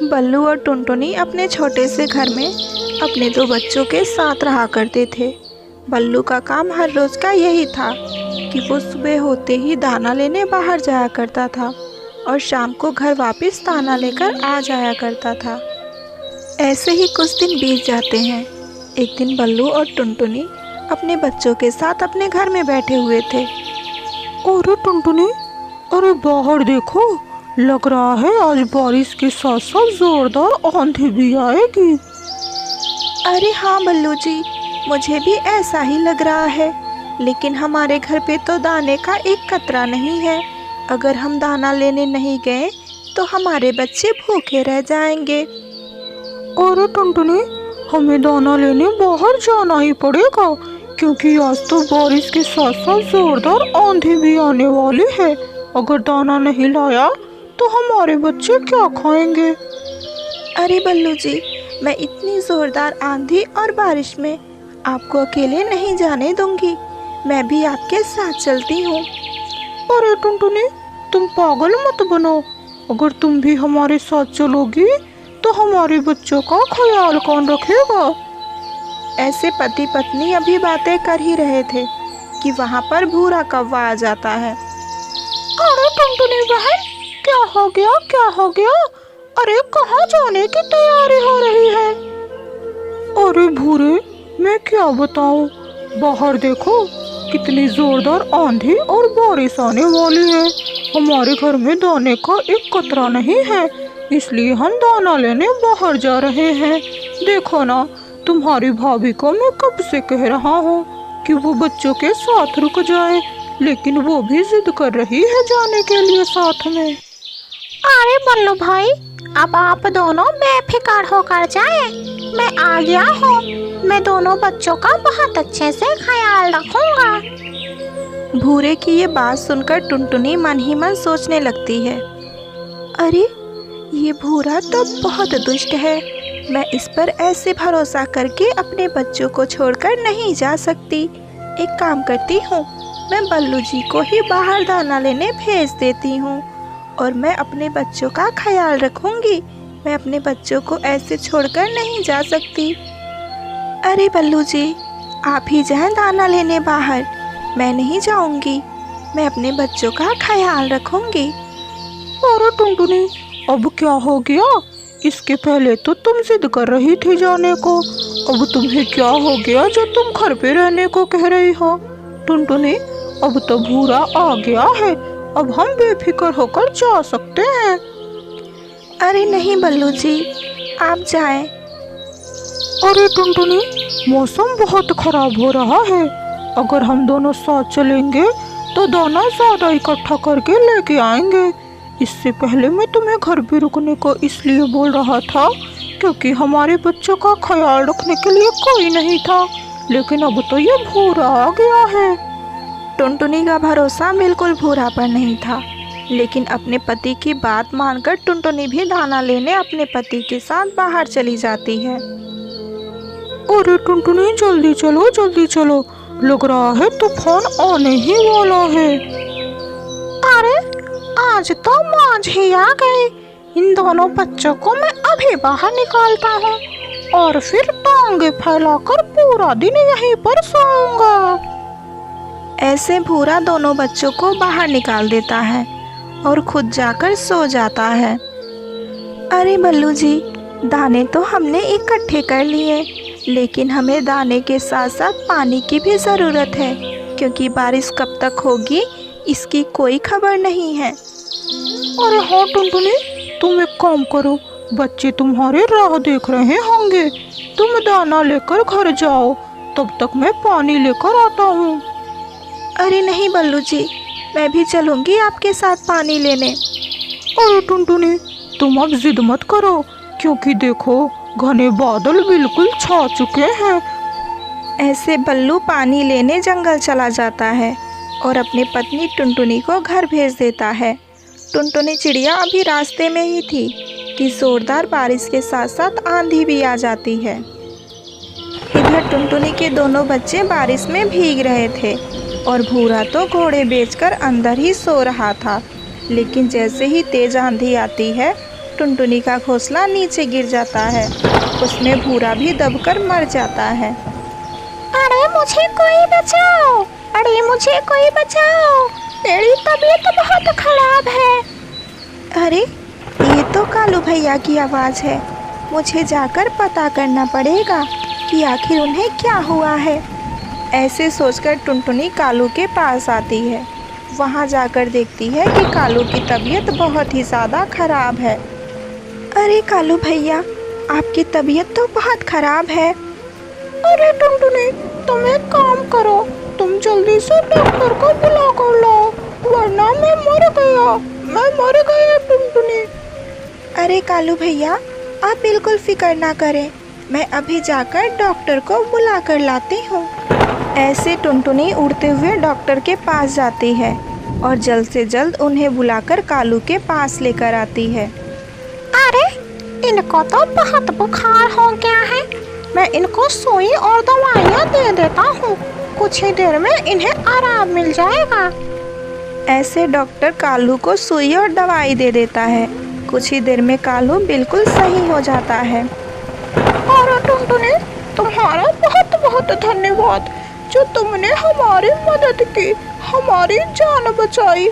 बल्लू और टुनटुनी अपने छोटे से घर में अपने दो बच्चों के साथ रहा करते थे। बल्लू का काम हर रोज़ का यही था कि वो सुबह होते ही दाना लेने बाहर जाया करता था और शाम को घर वापस दाना लेकर आ जाया करता था। ऐसे ही कुछ दिन बीत जाते हैं। एक दिन बल्लू और टुनटुनी अपने बच्चों के साथ अपने घर में बैठे हुए थे। अरे टुनटुनी, अरे बाहर देखो, लग रहा है आज बारिश के साथ साथ जोरदार आंधी भी आएगी। अरे हाँ बल्लू जी, मुझे भी ऐसा ही लग रहा है, लेकिन हमारे घर पे तो दाने का एक कतरा नहीं है। अगर हम दाना लेने नहीं गए तो हमारे बच्चे भूखे रह जाएंगे। अरे टुनटुनी, हमें दाना लेने बाहर जाना ही पड़ेगा, क्योंकि आज तो बारिश के साथ साथ जोरदार आंधी भी आने वाली है। अगर दाना नहीं लाया तो हमारे बच्चे क्या खाएंगे। अरे बल्लू जी, मैं इतनी जोरदार आंधी और बारिश में आपको अकेले नहीं जाने दूंगी। मैं भी आपके साथ चलती हूँ। अरे टुनटुनी, तुम पागल मत बनो। अगर तुम भी हमारे साथ चलोगी तो हमारे बच्चों का ख्याल कौन रखेगा। ऐसे पति पत्नी अभी बातें कर ही रहे थे कि वहाँ पर भूरा कौवा आ जाता है। अरे टुनटुनी बहन, क्या हो गया, क्या हो गया? अरे कहाँ जाने की तैयारी हो रही है? अरे भूरे, मैं क्या बताऊं, बाहर देखो कितनी जोरदार आंधी और बारिश आने वाली है। हमारे घर में दाने का एक कतरा नहीं है, इसलिए हम दाना लेने बाहर जा रहे हैं। देखो ना, तुम्हारी भाभी को मैं कब से कह रहा हूँ कि वो बच्चों के साथ रुक जाए, लेकिन वो भी जिद कर रही है जाने के लिए साथ में। अरे बल्लू भाई, अब आप दोनों बेफिक्र होकर जाएं। मैं आ गया हूँ। मैं दोनों बच्चों का बहुत अच्छे से ख्याल रखूंगा। भूरे की ये बात सुनकर टुनटुनी मन ही मन सोचने लगती है, अरे ये भूरा तो बहुत दुष्ट है। मैं इस पर ऐसे भरोसा करके अपने बच्चों को छोड़कर नहीं जा सकती। एक काम करती हूँ, मैं बल्लू जी को ही बाहर दाना लेने भेज देती हूँ और मैं अपने बच्चों का ख्याल रखूँगी। मैं अपने बच्चों को ऐसे छोड़कर नहीं जा सकती। अरे बल्लू जी, आप ही जाएं दाना लेने बाहर, मैं नहीं जाऊँगी। मैं अपने बच्चों का ख्याल रखूँगी। अरे टुनटुनी, अब क्या हो गया? इसके पहले तो तुम जिद कर रही थी जाने को, अब तुम्हें क्या हो गया जो तुम घर पे रहने को कह रही हो? टुनटुनी, अब तो भूरा आ गया है, अब हम बेफिक्र होकर जा सकते हैं। अरे नहीं बल्लू जी, आप जाएं। अरे टुनटुनी, मौसम बहुत खराब हो रहा है। अगर हम दोनों साथ चलेंगे तो दाना ज़्यादा इकट्ठा करके लेके आएंगे। इससे पहले मैं तुम्हें घर पे रुकने को इसलिए बोल रहा था क्योंकि हमारे बच्चों का ख्याल रखने के लिए कोई नहीं था, लेकिन अब तो ये भूरा आ गया है। टुनटुनी का भरोसा बिल्कुल भूरा पर नहीं था, लेकिन अपने पति की बात मानकर टुनटुनी भी दाना लेने अपने पति के साथ बाहर चली जाती है। अरे टुनटुनी, जल्दी चलो, जल्दी चलो, लग रहा है तूफान आने ही वाला है। अरे आज तो मौज ही आ गई। इन दोनों बच्चों को मैं अभी बाहर निकालता हूँ और फिर टांगे फैलाकर पूरा दिन यहीं पर सोऊंगा। ऐसे भूरा दोनों बच्चों को बाहर निकाल देता है और खुद जाकर सो जाता है। अरे बल्लू जी, दाने तो हमने इकट्ठे कर लिए, लेकिन हमें दाने के साथ साथ पानी की भी ज़रूरत है, क्योंकि बारिश कब तक होगी इसकी कोई खबर नहीं है। अरे हाँ टुनटुनी, तुम एक काम करो, बच्चे तुम्हारे राह देख रहे होंगे, तुम दाना लेकर घर जाओ, तब तक मैं पानी लेकर आता हूँ। अरे नहीं बल्लू जी, मैं भी चलूँगी आपके साथ पानी लेने। अरे टुनटुनी, तुम अब जिद मत करो, क्योंकि देखो घने बादल बिल्कुल छा चुके हैं। ऐसे बल्लू पानी लेने जंगल चला जाता है और अपनी पत्नी टुनटुनी को घर भेज देता है। टुनटुनी चिड़िया अभी रास्ते में ही थी कि जोरदार बारिश के साथ साथ आंधी भी आ जाती है। इधर टुनटुनी के दोनों बच्चे बारिश में भीग रहे थे और भूरा तो घोड़े बेचकर अंदर ही सो रहा था। लेकिन जैसे ही तेज आंधी आती है, टुनटुनी का घोंसला नीचे गिर जाता है। उसमें भूरा भी दबकर मर जाता है। अरे मुझे कोई बचाओ, अरे मुझे कोई बचाओ, मेरी तबीयत बहुत खराब है। अरे ये तो कालू भैया की आवाज़ है। मुझे जाकर पता करना पड़ेगा कि आखिर उन्हें क्या हुआ है। ऐसे सोचकर टुनटुनी कालू के पास आती है। वहाँ जाकर देखती है कि कालू की तबीयत बहुत ही ज़्यादा खराब है। अरे कालू भैया, आपकी तबीयत तो बहुत खराब है। अरे टुनटुनी, तुम एक काम करो, तुम जल्दी से डॉक्टर को बुला कर लाओ, वरना मैं मर गया टुनटुनी। अरे कालू भैया, आप बिल्कुल फिक्र ना करें, मैं अभी जाकर डॉक्टर को बुला कर लाती हूँ। ऐसे टुनटुनी उड़ते हुए डॉक्टर के पास जाती है और जल्द से जल्द उन्हें बुलाकर कालू के पास लेकर आती है। अरे इनको तो बहुत बुखार हो गया है, मैं इनको सुई और दवाइयाँ दे देता हूँ, कुछ ही देर में इन्हें आराम मिल जाएगा। ऐसे डॉक्टर कालू को सुई और दवाई दे देता है। कुछ ही देर में कालू बिल्कुल सही हो जाता है। और टुनटुनी, तुम्हारा बहुत बहुत धन्यवाद जो तुमने हमारी मदद की, हमारी जान बचाई।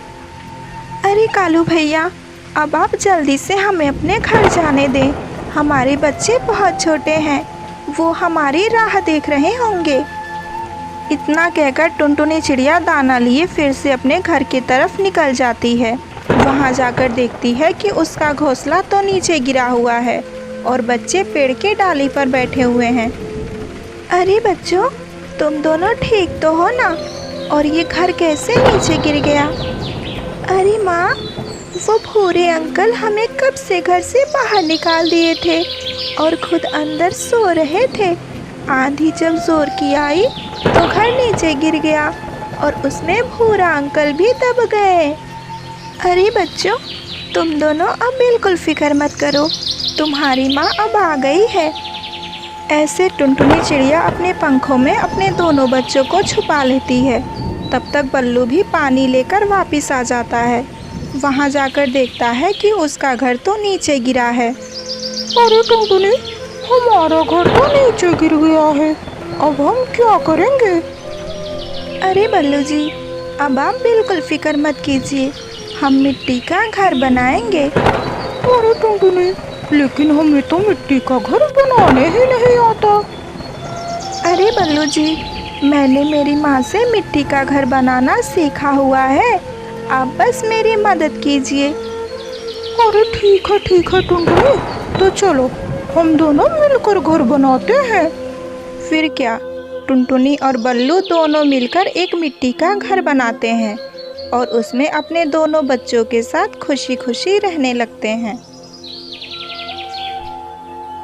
अरे कालू भैया, अब आप जल्दी से हमें अपने घर जाने दें। हमारे बच्चे बहुत छोटे हैं, वो हमारी राह देख रहे होंगे। इतना कहकर टुनटुनी चिड़िया दाना लिए फिर से अपने घर की तरफ निकल जाती है। वहाँ जाकर देखती है कि उसका घोंसला तो नीचे गिरा हुआ है और बच्चे पेड़ के डाली पर बैठे हुए हैं। अरे बच्चों, तुम दोनों ठीक तो हो ना? और ये घर कैसे नीचे गिर गया? अरे माँ, वो भूरे अंकल हमें कब से घर से बाहर निकाल दिए थे और खुद अंदर सो रहे थे। आंधी जब जोर की आई तो घर नीचे गिर गया और उसमें भूरा अंकल भी दब गए। अरे बच्चों, तुम दोनों अब बिल्कुल फिक्र मत करो, तुम्हारी माँ अब आ गई है। ऐसे टुनटुनी चिड़िया अपने पंखों में अपने दोनों बच्चों को छुपा लेती है। तब तक बल्लू भी पानी लेकर वापस आ जाता है। वहाँ जाकर देखता है कि उसका घर तो नीचे गिरा है। अरे टुनटुनी, हमारा घर तो नीचे गिर गया है, अब हम क्या करेंगे? अरे बल्लू जी, अब आप बिल्कुल फिक्र मत कीजिए, हम मिट्टी का घर बनाएंगे। अरे टुनटुनी, लेकिन हमें तो मिट्टी का घर बनाने ही नहीं आता। अरे बल्लू जी, मैंने मेरी माँ से मिट्टी का घर बनाना सीखा हुआ है, आप बस मेरी मदद कीजिए। अरे ठीक है टुनटुनी, तो चलो हम दोनों मिलकर घर बनाते हैं। फिर क्या, टुनटुनी और बल्लू दोनों मिलकर एक मिट्टी का घर बनाते हैं और उसमें अपने दोनों बच्चों के साथ खुशी खुशी रहने लगते हैं।